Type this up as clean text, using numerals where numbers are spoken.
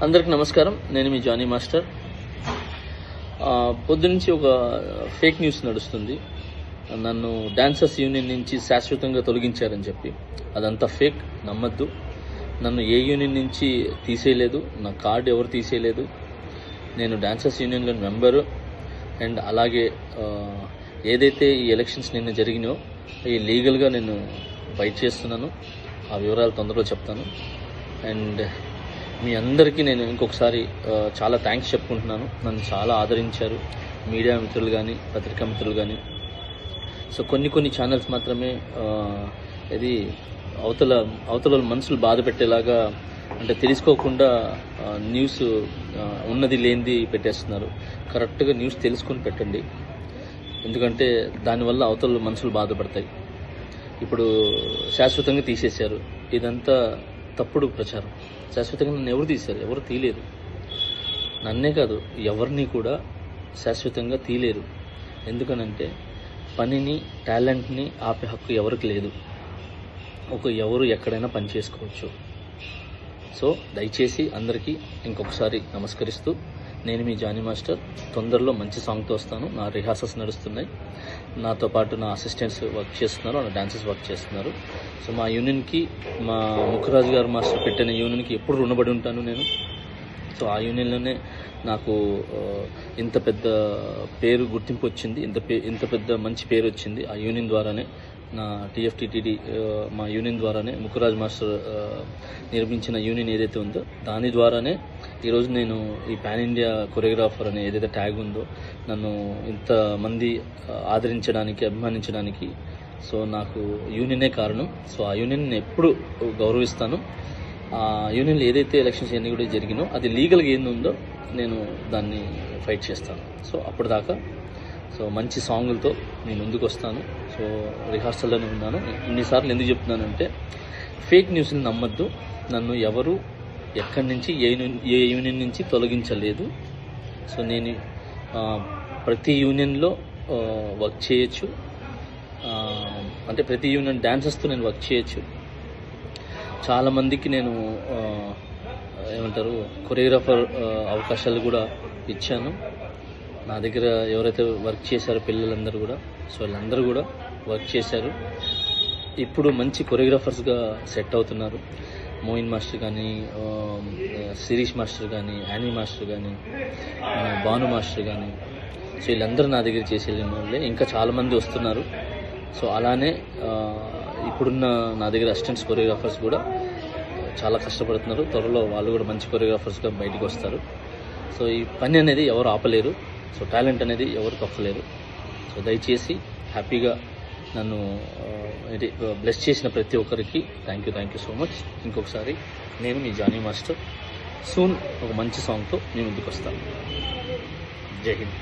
అందరికి నమస్కారం. నేను మీ జానీ మాస్టర్. పొద్దునుంచి ఒక ఫేక్ న్యూస్ నడుస్తుంది. నన్ను డాన్సర్స్ యూనియన్ నుంచి శాశ్వతంగా తొలగించారని చెప్పి. అదంతా ఫేక్, నమ్మద్దు. నన్ను ఏ యూనియన్ నుంచి తీసేయలేదు, నా కార్డు ఎవరు తీసేయలేదు. నేను డాన్సర్స్ యూనియన్లో మెంబరు. అండ్ అలాగే ఏదైతే ఈ ఎలక్షన్స్ నిన్న జరిగినాయో ఈ లీగల్గా నేను ఫైట్ చేస్తున్నాను. ఆ వివరాలు తొందరలో చెప్తాను. అండ్ మీ అందరికీ నేను ఇంకొకసారి చాలా థ్యాంక్స్ చెప్పుకుంటున్నాను. నన్ను చాలా ఆదరించారు మీడియా మిత్రులు కానీ, పత్రికా మిత్రులు కానీ. సో కొన్ని ఛానల్స్ మాత్రమే ఇది అవతల మనసులు బాధ పెట్టేలాగా, అంటే తెలుసుకోకుండా న్యూస్ ఉన్నది లేనిది పెట్టేస్తున్నారు. కరెక్ట్గా న్యూస్ తెలుసుకొని పెట్టండి, ఎందుకంటే దానివల్ల అవతల మనసులు బాధపడతాయి. ఇప్పుడు శాశ్వతంగా తీసేశారు, ఇదంతా తప్పుడు ప్రచారం. శాశ్వతంగా నన్ను ఎవరు తీశారు? ఎవరు తీయలేదు. నన్నే కాదు, ఎవరిని కూడా శాశ్వతంగా తీయలేరు. ఎందుకనంటే పనిని, టాలెంట్ని ఆపే హక్కు ఎవరికి లేదు. ఎవరు ఎక్కడైనా పని చేసుకోవచ్చు. సో దయచేసి అందరికీ ఇంకొకసారి నమస్కరిస్తూ, నేను మీ జానీ మాస్టర్. తొందరలో మంచి సాంగ్తో వస్తాను. నా రిహార్సల్స్ నడుస్తున్నాయి. నాతో పాటు నా అసిస్టెంట్స్ వర్క్ చేస్తున్నారు, నా డాన్సర్స్ వర్క్ చేస్తున్నారు. సో మా యూనియన్కి, మా ముఖరాజు గారు మాస్టర్ పెట్టిన యూనియన్కి ఎప్పుడు రుణపడి ఉంటాను నేను. సో ఆ యూనియన్లోనే నాకు ఇంత పెద్ద పేరు, గుర్తింపు వచ్చింది. ఇంత పెద్ద మంచి పేరు వచ్చింది ఆ యూనియన్ ద్వారానే. నా టీఎఫ్టీటీడీ మా యూనియన్ ద్వారానే, ముఖరాజ్ మాస్టర్ నిర్మించిన యూనియన్ ఏదైతే ఉందో దాని ద్వారానే ఈరోజు నేను ఈ పాన్ ఇండియా కొరియోగ్రాఫర్ అనే ఏదైతే ట్యాగ్ ఉందో నన్ను ఇంతమంది ఆదరించడానికి, అభిమానించడానికి సో నాకు యూనియనే కారణం. సో ఆ యూనియన్ నేను ఎప్పుడు గౌరవిస్తాను. ఆ యూనియన్లో ఏదైతే ఎలక్షన్స్ ఎన్ని కూడా జరిగినో అది లీగల్గా ఏందుందో నేను దాన్ని ఫైట్ చేస్తాను. సో అప్పటిదాకా సో మంచి సాంగులతో నేను ముందుకు వస్తాను. సో రిహార్సల్లోనే ఉన్నాను. ఇన్నిసార్లు ఎందుకు చెప్తున్నానంటే ఫేక్ న్యూస్ని నమ్మద్దు. నన్ను ఎవరు ఎక్కడి నుంచి ఏ యూనియన్ నుంచి తొలగించలేదు. సో నేను ప్రతి యూనియన్లో వర్క్ చేయొచ్చు. అంటే ప్రతి యూనియన్ డాన్సర్స్తో నేను వర్క్ చేయొచ్చు. చాలామందికి నేను కొరియోగ్రాఫర్ అవకాశాలు కూడా ఇచ్చాను. నా దగ్గర ఎవరైతే వర్క్ చేశారో పిల్లలందరూ కూడా, సో వీళ్ళందరూ కూడా వర్క్ చేశారు. ఇప్పుడు మంచి కొరియోగ్రాఫర్స్గా సెట్ అవుతున్నారు. మోయిన్ మాస్టర్ కానీ, శిరీష్ మాస్టర్ కానీ, యానీ మాస్టర్ కానీ, భాను మాస్టర్ కానీ, సో వీళ్ళందరూ నా దగ్గర చేసి వెళ్ళిన వాళ్ళే. ఇంకా చాలామంది వస్తున్నారు. సో అలానే ఇప్పుడున్న నా దగ్గర అసిస్టెంట్స్ కొరియోగ్రాఫర్స్ కూడా చాలా కష్టపడుతున్నారు. త్వరలో వాళ్ళు కూడా మంచి కొరియోగ్రాఫర్స్గా బయటకు వస్తారు. సో ఈ పని అనేది ఎవరు ఆపలేరు. సో టాలెంట్ అనేది ఎవరు తొక్కలేరు. సో దయచేసి హ్యాపీగా నన్ను బ్లెస్ చేసిన ప్రతి ఒక్కరికి థ్యాంక్ యూ సో మచ్. ఇంకొకసారి నేను మీ జానీ మాస్టర్. సూన్ ఒక మంచి సాంగ్తో నేను ముందుకు వస్తాను. జై హింద్.